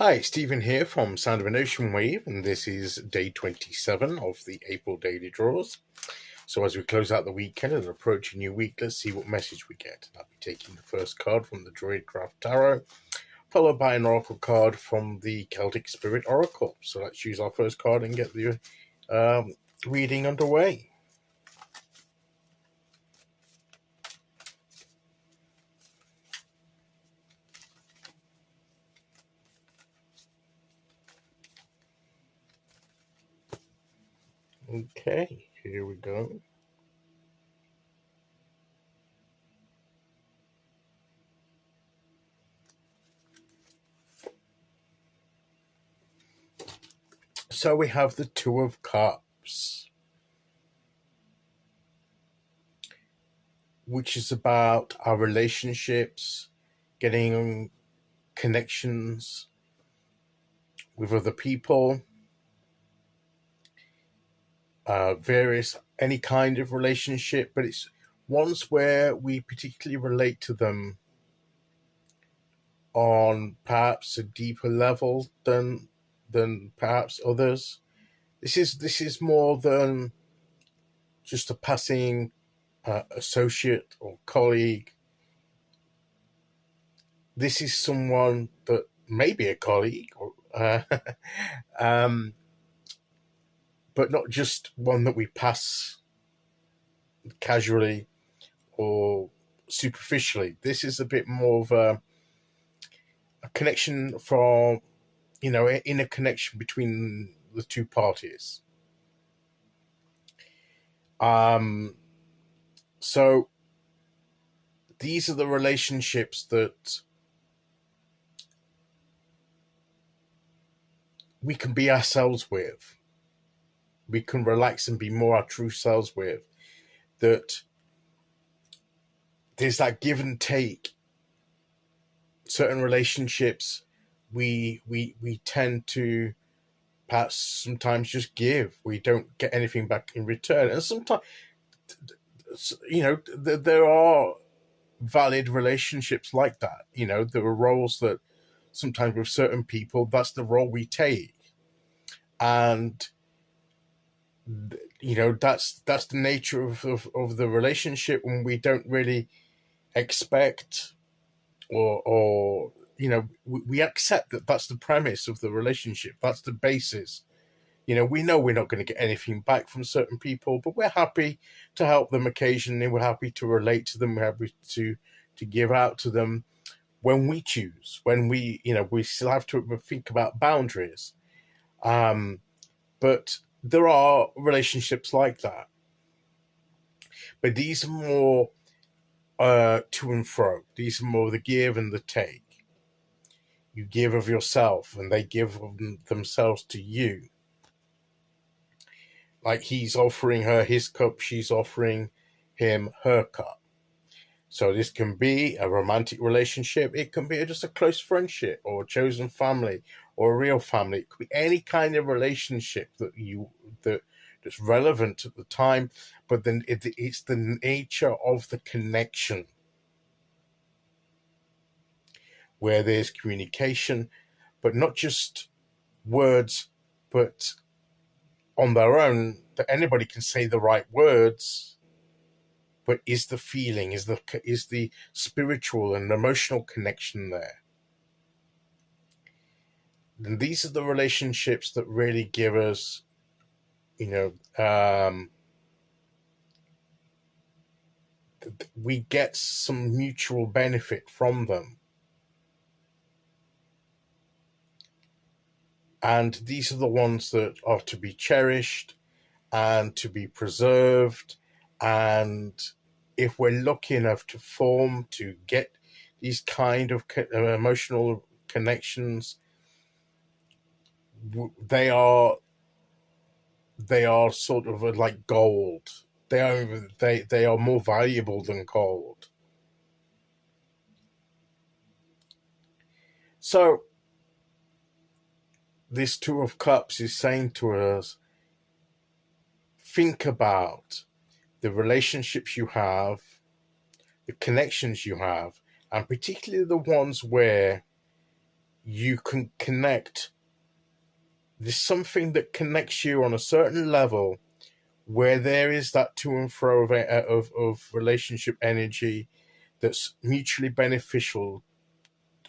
Hi, Stephen here from Sound of an Ocean Wave, and this is day 27 of the April daily draws. So as we close out the weekend and approach a new week, let's see what message we get. I'll be taking the first card from the Druidcraft Tarot, followed by an oracle card from the Celtic Spirit Oracle. So let's use our first card and get the reading underway. Okay, here we go. So we have the Two of Cups, which is about our relationships, getting connections with other people, any kind of relationship, but it's ones where we particularly relate to them on perhaps a deeper level than perhaps others. This is more than just a passing associate or colleague. This is someone that may be a colleague, or, but not just one that we pass casually or superficially. This is a bit more of a connection from, in a connection between the two parties. So these are the relationships that we can be ourselves with. We can relax and be more our true selves with. That there's that give and take. Certain relationships, we tend to perhaps sometimes just give. We don't get anything back in return, and sometimes, there are valid relationships like that. There are roles that sometimes with certain people, that's the role we take, and that's the nature of the relationship, when we don't really expect or we accept that that's the premise of the relationship, that's the basis. We know we're not going to get anything back from certain people, but we're happy to help them occasionally. We're happy to relate to them. We're happy to give out to them when we choose, when we still have to think about boundaries. But there are relationships like that. But these are more to and fro. These are more the give and the take. You give of yourself, and they give of themselves to you. Like he's offering her his cup, she's offering him her cup. So this can be a romantic relationship. It can be just a close friendship or a chosen family or a real family. It could be any kind of relationship that's relevant at the time, but then it's the nature of the connection where there's communication, but not just words, but on their own, that anybody can say the right words, but is the feeling, is the spiritual and emotional connection there. And these are the relationships that really give us, we get some mutual benefit from them. And these are the ones that are to be cherished and to be preserved. And if we're lucky enough to get these kind of emotional connections, they are sort of like gold. They are more valuable than gold. So this Two of Cups is saying to us, think about the relationships you have, the connections you have, and particularly the ones where you can connect. There's something that connects you on a certain level where there is that to and fro of relationship energy that's mutually beneficial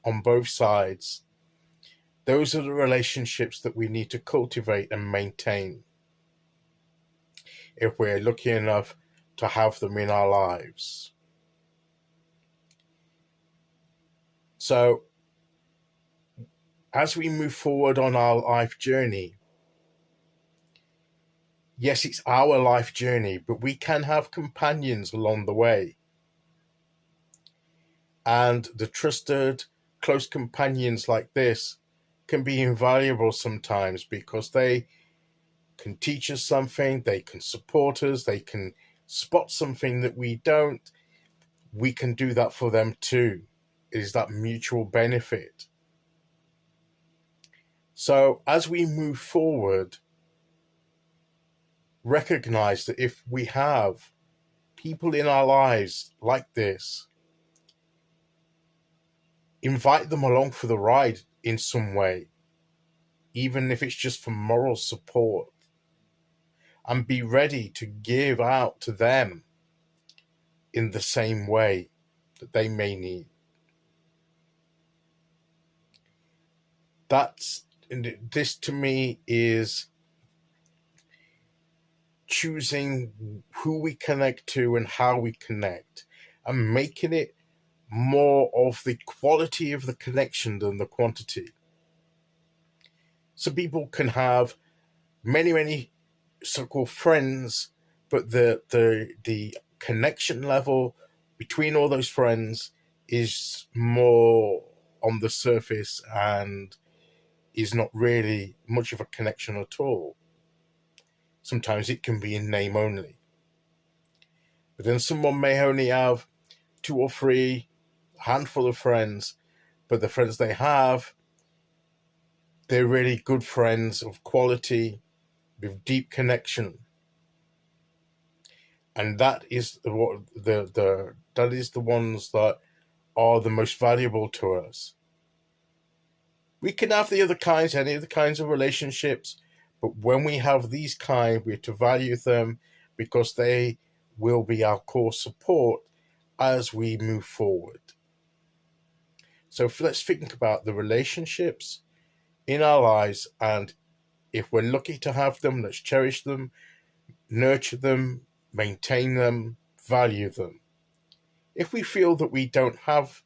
on both sides. Those are the relationships that we need to cultivate and maintain if we're lucky enough to have them in our lives. So, as we move forward on our life journey, yes, it's our life journey, but we can have companions along the way. And the trusted, close companions like this can be invaluable sometimes because they can teach us something, they can support us, they can spot something that we don't. We can do that for them too. It is that mutual benefit. So as we move forward, recognize that if we have people in our lives like this, invite them along for the ride in some way, even if it's just for moral support, and be ready to give out to them in the same way that they may need. This to me is choosing who we connect to and how we connect, and making it more of the quality of the connection than the quantity. So people can have many so-called friends, but the connection level between all those friends is more on the surface and is not really much of a connection at all. Sometimes it can be in name only. But then someone may only have 2 or 3, a handful of friends, but the friends they have, they're really good friends of quality, with deep connection. And that is the ones that are the most valuable to us. We can have the other kinds, any other kinds of relationships, but when we have these kind, we have to value them because they will be our core support as we move forward. So let's think about the relationships in our lives, and if we're lucky to have them, let's cherish them, nurture them, maintain them, value them. If we feel that we don't have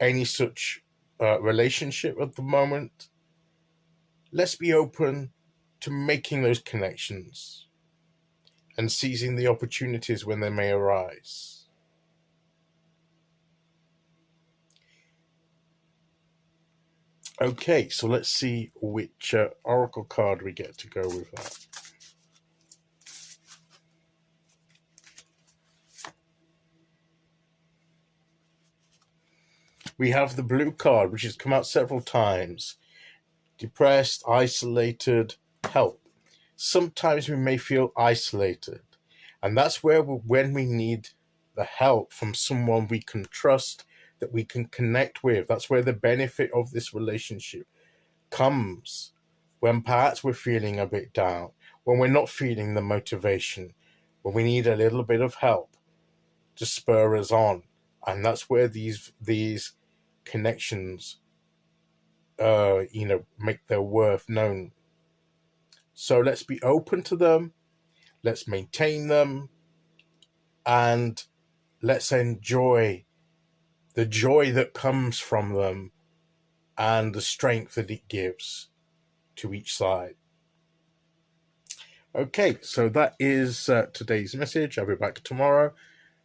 any such relationship at the moment, let's be open to making those connections and seizing the opportunities when they may arise. Okay, so let's see which oracle card we get to go with that. We have the blue card, which has come out several times. Depressed, isolated, help. Sometimes we may feel isolated, and that's when we need the help from someone we can trust, that we can connect with. That's where the benefit of this relationship comes, when perhaps we're feeling a bit down, when we're not feeling the motivation, when we need a little bit of help to spur us on. And that's where these connections make their worth known. So let's be open to them, let's maintain them, and let's enjoy the joy that comes from them and the strength that it gives to each side. Okay, so that is today's message. I'll be back tomorrow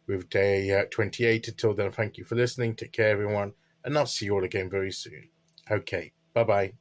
with day 28. Until then, thank you for listening. Take care, everyone, and I'll see you all again very soon. Okay, bye-bye.